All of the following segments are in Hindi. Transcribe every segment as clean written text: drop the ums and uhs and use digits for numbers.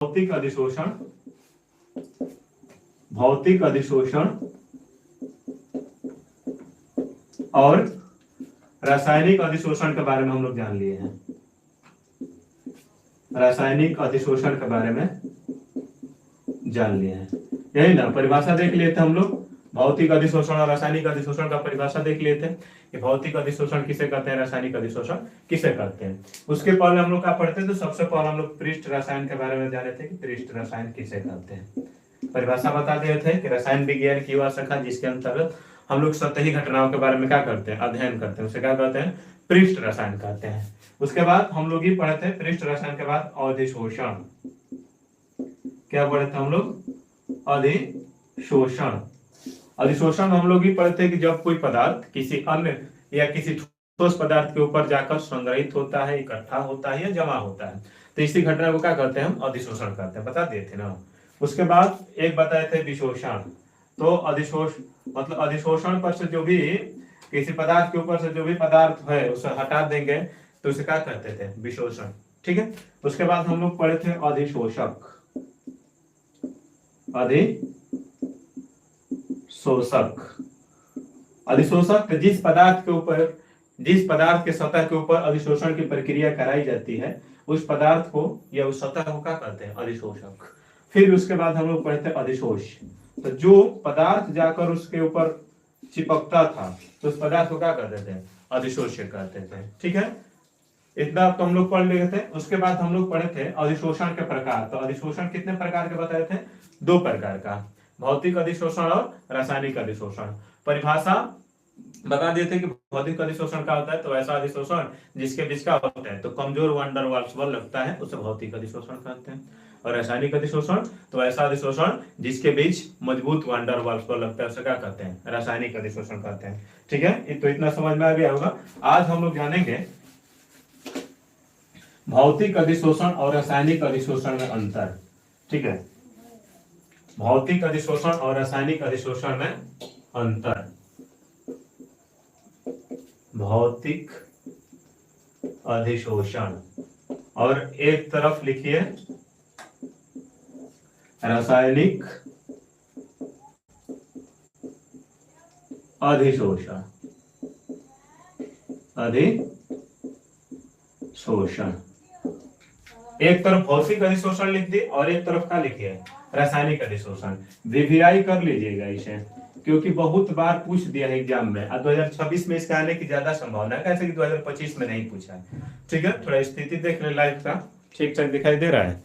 भौतिक अधिशोषण, भौतिक अधिशोषण और रासायनिक अधिशोषण के बारे में हम लोग जान लिए हैं। रासायनिक अधिशोषण के बारे में जान लिए हैं, यही ना परिभाषा देख लिए थे हम लोग। भौतिक अधिशोषण और रासायनिक अधिशोषण का परिभाषा देख लिए थे कि भौतिक अधिशोषण किसे कहते हैं, रासायनिक अधिशोषण किसे कहते हैं। उसके पहले हम लोग क्या पढ़ते थे, तो सबसे पहले हम लोग पृष्ठ रसायन के बारे में जाने थे कि पृष्ठ रसायन किसे कहते हैं। परिभाषा बता दिए थे कि रसायन विज्ञान की वह शाखा जिसके अंतर्गत हम लोग सतही घटनाओं के बारे में क्या करते हैं, अध्ययन करते हैं, उसे क्या कहते हैं, पृष्ठ रसायन कहते हैं। उसके बाद हम लोग ये पढ़े थे पृष्ठ रसायन के बाद अधिशोषण। क्या पढ़े थे हम लोग, अधिशोषण। अधिशोषण हम लोग ये पढ़े थे कि जब कोई पदार्थ किसी अन्य या किसी ठोस पदार्थ के ऊपर जाकर संग्रहित होता है, इकट्ठा होता है या जमा होता है, तो इसी घटना को क्या कहते हैं, हम अधिशोषण कहते हैं। बता दिए थे ना। उसके बाद एक बताए थे विशोषण। तो मतलब अधिशोषण पर से जो भी किसी पदार्थ के ऊपर से जो भी पदार्थ है उसे हटा देंगे तो उसे क्या कहते थे, विशोषण। ठीक है। उसके बाद हम लोग पढ़े थे अधिशोषक। अधिशोषक जिस पदार्थ के ऊपर, जिस पदार्थ के सतह के ऊपर अधिशोषण की प्रक्रिया कराई जाती है उस पदार्थ को या उस सतह को क्या कहते हैं, अधिशोषक। फिर उसके बाद हम लोग पढ़ते हैं अधिशोष। तो जो पदार्थ जाकर उसके ऊपर चिपकता था तो उस पदार्थ को क्या कहते थे, अधिशोष्य कहते थे। ठीक है, इतना तो हम लोग पढ़ लिए थे। उसके बाद हम लोग पढ़े थे अधिशोषण के प्रकार। तो अधिशोषण कितने प्रकार के बताए थे, 2 प्रकार का, भौतिक अधिशोषण और रासायनिक अधिशोषण। परिभाषा बता दिए थे कि भौतिक अधिशोषण क्या होता है, तो ऐसा अधिशोषण जिसके बीच का होता है तो कमजोर वान डर वाल्स बल लगता है उसे भौतिक अधिशोषण कहते हैं। और रासायनिक अधिशोषण तो ऐसा अधिशोषण जिसके बीच मजबूत वान डर वाल्स बल लगता है उसे क्या कहते हैं, रासायनिक अधिशोषण कहते हैं। ठीक है, तो इतना समझ में आ गया होगा। आज हम लोग जानेंगे भौतिक अधिशोषण और रासायनिक अधिशोषण में अंतर। ठीक है, भौतिक अधिशोषण और रासायनिक अधिशोषण में अंतर। भौतिक अधिशोषण और एक तरफ लिखिए रासायनिक अधिशोषण। अधिशोषण एक तरफ भौतिक अधिशोषण लिख दी और एक तरफ क्या लिखिए, रासायनिक अधिशोषण। वीवीआई कर लीजिएगा इसे, क्योंकि बहुत बार पूछ दिया है एग्जाम में। 2026 में इसका आने की ज्यादा संभावना है, कैसे कि 2025 में नहीं पूछा है। ठीक है, थोड़ा स्थिति देख ले लाइव का, ठीक ठाक दिखाई दे रहा है।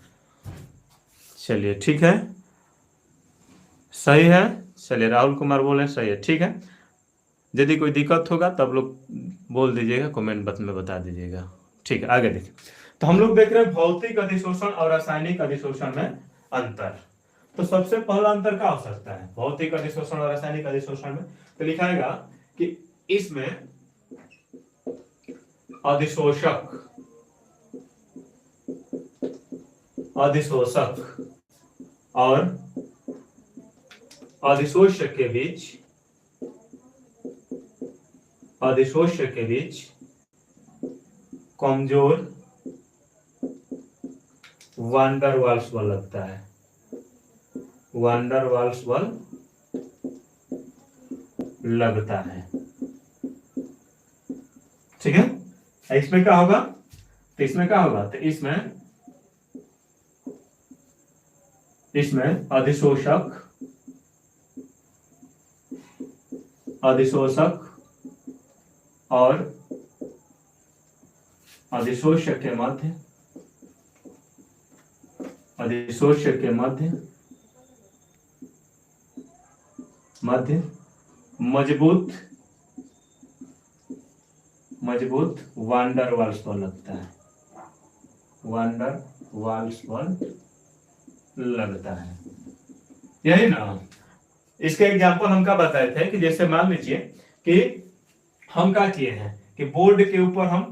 चलिए ठीक है, सही है। चलिए राहुल कुमार बोले सही है। ठीक है, यदि कोई दिक्कत होगा तब लोग बोल दीजिएगा, कमेंट बॉक्स में बता दीजिएगा। ठीक है, आगे देखिए। तो हम लोग देख रहे हैं भौतिक अधिशोषण और रासायनिक अधिशोषण में अंतर। तो सबसे पहला अंतर क्या हो सकता है भौतिक अधिशोषण और रासायनिक अधिशोषण में, तो लिखाएगा कि इसमें अधिशोषक और अधिशोष्य के बीच कमजोर वान डर वाल्स बल लगता है। वान डर वाल्स बल लगता है। ठीक है, इसमें क्या होगा, तो इसमें क्या होगा, तो इसमें अधिशोषक और अधिशोष्य के मध्य मजबूत वान डर वाल्स बल लगता है। वान डर वाल्स बल लगता है, यही ना। इसके एग्जांपल हम क्या बताए थे कि जैसे मान लीजिए कि हम क्या किए हैं कि बोर्ड के ऊपर हम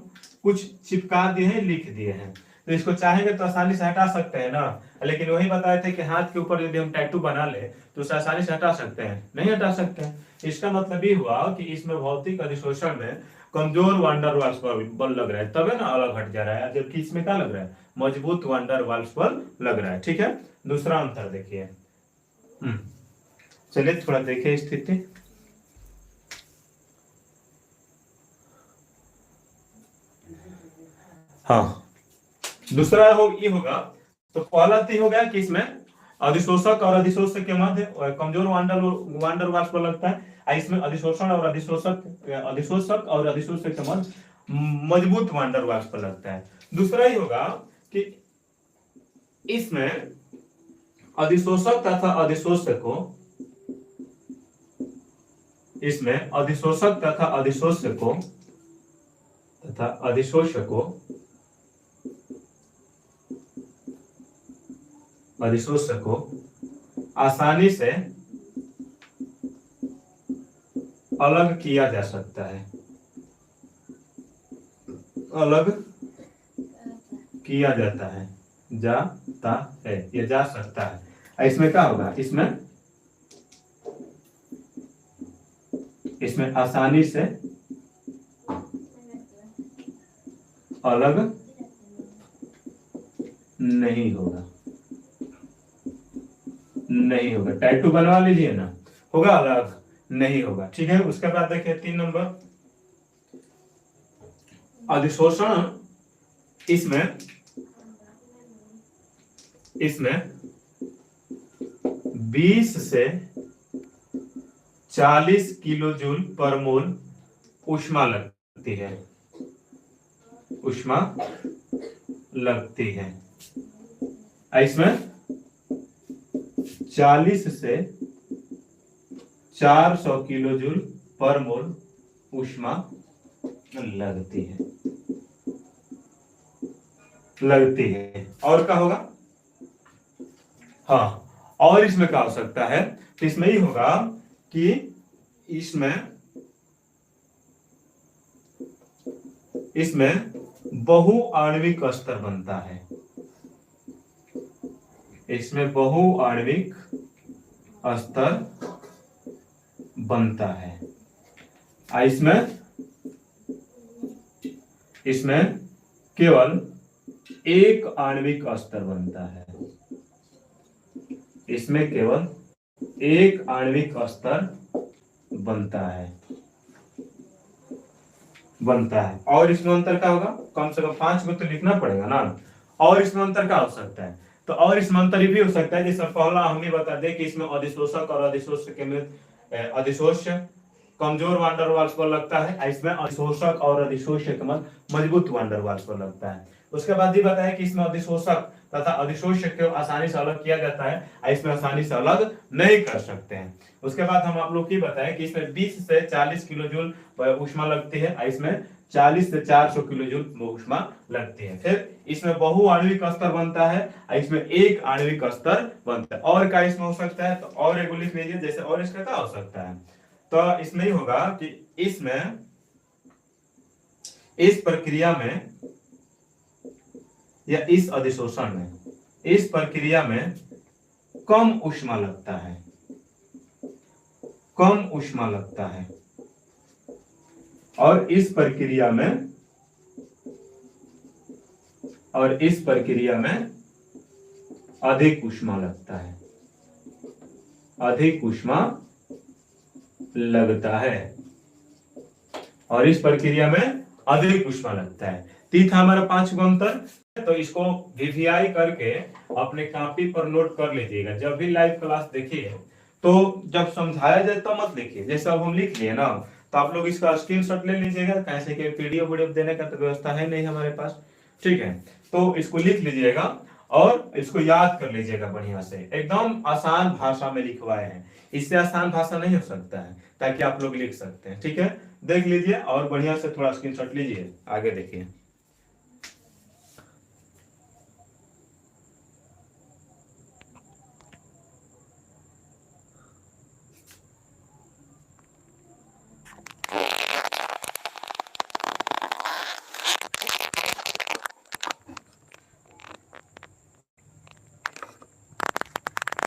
कुछ चिपका दिए हैं, लिख दिए हैं, तो इसको चाहेंगे तो आसानी से हटा सकते हैं ना। लेकिन वही बताए थे कि हाथ के ऊपर यदि हम टैटू बना ले तो उसे आसानी से हटा सकते हैं, नहीं हटा सकते हैं। इसका मतलब ये हुआ कि इसमें भौतिक अधिशोषण में कमजोर वांडर वाल्स पर बल लग रहा है, तब है ना अलग हट जा रहा है, जबकि इसमें क्या लग रहा है, मजबूत वांडर वाल्स पर लग रहा है। ठीक है, दूसरा अंतर देखिए। चलिए थोड़ा देखिए स्थिति। हाँ, दूसरा ये होगा, तो पहला तो हो गया कि इसमें अधिशोषक और अधिशोषक के मध्य कमजोर वांडर वाल्स पर लगता है, इसमें अधिशोषण और अधिशोषक और अधिशोषक के मध्य मजबूत वांडर वाल्स पर लगता है। दूसरा ही होगा कि इसमें अधिशोषक तथा अधिशोषक को, इसमें अधिशोषक तथा अधिशोषक को आसानी से अलग किया जा सकता है, अलग किया जाता है, या जा सकता है। इसमें क्या होगा, इसमें आसानी से अलग नहीं होगा, टैटू बनवा लीजिए ना, होगा अलग नहीं होगा। ठीक है, उसके बाद देखिए 3 नंबर, अधिशोषण। इसमें 20 से 40 किलो जूल पर मोल ऊष्मा लगती है, इसमें 40 से 400 किलो जूल पर मोल ऊष्मा लगती है। और क्या होगा, हाँ, और इसमें क्या हो सकता है, तो इसमें ही होगा कि इसमें बहुआण्विक स्तर बनता है, इसमें बहुआण्विक स्तर बनता है, इसमें केवल एक आणविक स्तर बनता है, इसमें केवल एक आणविक स्तर बनता है। और इसमें अंतर क्या होगा, कम से कम 5 को तो लिखना पड़ेगा ना। और इसमें अंतर क्या हो सकता है, तो और इसमें अंतर ये भी हो सकता है, जैसे पहला हम ही बता दें कि इसमें अधिशोषक और अधिशोषक के मध्य अधिशोष कमजोर वांडर वाल्स पर लगता है, इसमें अधिशोषक और अधिशोषक के मध्य मजबूत वांडर वाल्स पर लगता है। उसके बाद ये बताया कि इसमें अधिशोषक तथा अधिशोषक को आसानी से अलग किया जाता है, इसमें आसानी से अलग नहीं कर सकते हैं। उसके बाद हम आप लोग की बताएं कि इसमें 20 से 40 किलो जूल ऊष्मा लगती है, इसमें 40 से 400 किलो जूल ऊष्मा लगती है। फिर इसमें बहुआण्विक स्तर बनता है, इसमें एक आणविक स्तर बनता है। और क्या इसमें हो सकता है, तो और एक लिख लीजिए, जैसे और इसका क्या हो सकता है, तो इसमें ही होगा कि इसमें इस प्रक्रिया में या इस अधिशोषण में, इस प्रक्रिया में कम ऊष्मा लगता है, और इस प्रक्रिया में अधिक ऊष्मा लगता है, और इस प्रक्रिया में अधिक ऊष्मा लगता है। तीसरा हमारा 5 गो अंतर, तो इसको वीवीआई करके अपने कॉपी पर नोट कर लीजिएगा। जब भी लाइव क्लास देखिए तो जब समझाया जाए तो मत लिखिए, जैसे अब हम लिख लिए ना, तो आप लोग इसका स्क्रीनशॉट ले लीजिएगा, कैसे कि पीडीएफ देने का तो व्यवस्था है नहीं हमारे पास। ठीक है, तो इसको लिख लीजिएगा और इसको याद कर लीजिएगा बढ़िया से। एकदम आसान भाषा में लिखवाए हैं, इससे आसान भाषा नहीं हो सकता है, ताकि आप लोग लिख सकते हैं। ठीक है, देख लीजिए और बढ़िया से थोड़ा स्क्रीनशॉट लीजिए, आगे देखिए।